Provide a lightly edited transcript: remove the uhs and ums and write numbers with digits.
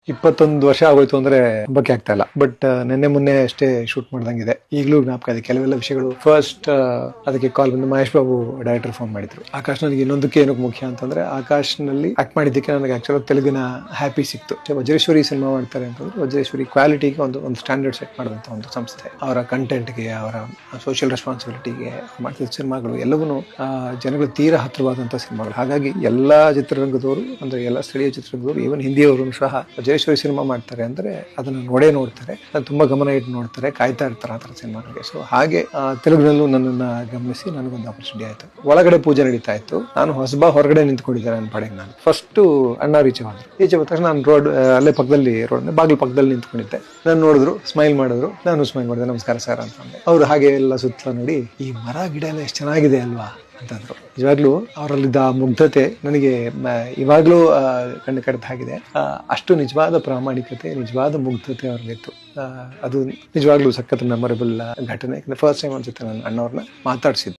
21 ವರ್ಷ ಆಗೋಯ್ತು ಅಂದ್ರೆ ನಂಬಕ್ಕೆ ಆಗ್ತಾ ಇಲ್ಲ. ಬಟ್ ನಿನ್ನೆ ಮೊನ್ನೆ ಅಷ್ಟೇ ಶೂಟ್ ಮಾಡ್ದಂಗಿದೆ. ಈಗಲೂ ಜ್ಞಾಪಕ ಇದೆ ಕೆಲವೆಲ್ಲ ವಿಷಯಗಳು. ಫಸ್ಟ್ ಅದಕ್ಕೆ ಕಾಲ್ ಬಂದು ಮಹೇಶ್ ಬಾಬು ಡೈರೆಕ್ಟರ್ ಫೋನ್ ಮಾಡಿದ್ರು. ಆಕಾಶ್ ನನಗೆ ಇನ್ನೊಂದಕ್ಕೆ ಏನಕ್ಕೆ ಮುಖ್ಯ ಅಂತಂದ್ರೆ, ಆಕಾಶ್ ನಲ್ಲಿ ಆಕ್ಟ್ ಮಾಡಿದ್ದಕ್ಕೆ ನನಗೆ ಆಕ್ಚುಲಿ ತೆಲುಗಿನ ಹ್ಯಾಪಿ ಸಿಕ್ತು. ವಜ್ರೇಶ್ವರಿ ಸಿನಿಮಾ ಮಾಡ್ತಾರೆ ಅಂತಂದ್ರೆ, ವಜ್ರೇಶ್ವರಿ ಕ್ವಾಲಿಟಿಗೆ ಒಂದು ಸ್ಟ್ಯಾಂಡರ್ಡ್ ಸೆಟ್ ಮಾಡುವಂತ ಒಂದು ಸಂಸ್ಥೆ. ಅವರ ಕಂಟೆಂಟ್ಗೆ, ಅವರ ಸೋಷಿಯಲ್ ರೆಸ್ಪಾನ್ಸಿಬಿಲಿಟಿಗೆ ಮಾಡ್ತಿದ್ದ ಸಿನಿಮಾಗಳು ಎಲ್ಲವೂ ಜನಗಳು ತೀರಾ ಹತ್ತಿರವಾದಂತಹ ಸಿನಿಮಾಗಳು. ಹಾಗಾಗಿ ಎಲ್ಲಾ ಚಿತ್ರರಂಗದವರು, ಅಂದ್ರೆ ಎಲ್ಲ ಸ್ಥಳೀಯ ಚಿತ್ರರಂಗದವರು, ಈವನ್ ಹಿಂದಿಯವರು ಸಹ ವಜ್ರೇಶ್ವರಿ ಸಿನಿಮಾ ಮಾಡ್ತಾರೆ ಅಂದ್ರೆ ಅದನ್ನ ನೋಡ್ತಾರೆ, ತುಂಬಾ ಗಮನ ಇಟ್ಟು ನೋಡ್ತಾರೆ, ಕಾಯ್ತಾ ಇರ್ತಾರೆ ಆ ತರ ಸಿನಿಮಾಗಳಿಗೆ. ಸೊ ಹಾಗೆ ತೆಲುಗಿನಲ್ಲೂ ನನ್ನನ್ನ ಗಮನಿಸಿ ನನಗೊಂದು ಆಪರ್ಚುನಿಟಿ ಆಯ್ತು. ಒಳಗಡೆ ಪೂಜೆ ನಡೀತಾ ಇತ್ತು, ನಾನು ಹೊಸಬಾ ಹೊರಗಡೆ ನಿಂತ್ಕೊಂಡಿದ್ದೆ ನನ್ನ ಪಡೆಗೆ. ನಾನು ಫಸ್ಟ್ ಅಣ್ಣ ಈಚೆ ಬಂದ ತಕ್ಷಣ ನಾನು ರೋಡ್ ಅಲ್ಲೇ ಪಕ್ಕದಲ್ಲಿ ಬಾಗಿಲು ಪಕ್ಕದಲ್ಲಿ ನಿಂತ್ಕೊಂಡಿದ್ದೆ. ನಾನು ನೋಡಿದ್ರು, ಸ್ಮೈಲ್ ಮಾಡಿದ್ರು, ನಾನು ಸ್ಮೈಲ್ ಮಾಡಿದೆ, ನಮಸ್ಕಾರ ಸರ್ ಅಂತಂದೆ. ಅವ್ರು ಹಾಗೆ ಎಲ್ಲ ಸುತ್ತ ನೋಡಿ, ಈ ಮರ ಗಿಡ ಎಲ್ಲ ಎಷ್ಟು ಚೆನ್ನಾಗಿದೆ ಅಲ್ವಾ ಅಂತಂದ್ರು. ನಿಜವಾಗ್ಲೂ ಅವರಲ್ಲಿದ್ದ ಮುಗ್ಧತೆ ನನಗೆ ಇವಾಗ್ಲೂ ಕಣ್ಣು ಕರೆದ ಹಾಗಿದೆ. ಅಷ್ಟು ನಿಜವಾದ ಪ್ರಾಮಾಣಿಕತೆ, ನಿಜವಾದ ಮುಗ್ಧತೆ ಅವ್ರಲ್ಲಿತ್ತು. ಅದು ನಿಜವಾಗ್ಲೂ ಸಖತ್ ಮೆಮೊರೇಬಲ್ ಘಟನೆ. ಫಸ್ಟ್ ಟೈಮ್ ಅನ್ಸುತ್ತೆ ನಾನು ಅಣ್ಣವ್ರನ್ನ ಮಾತಾಡ್ಸಿದ್ದು.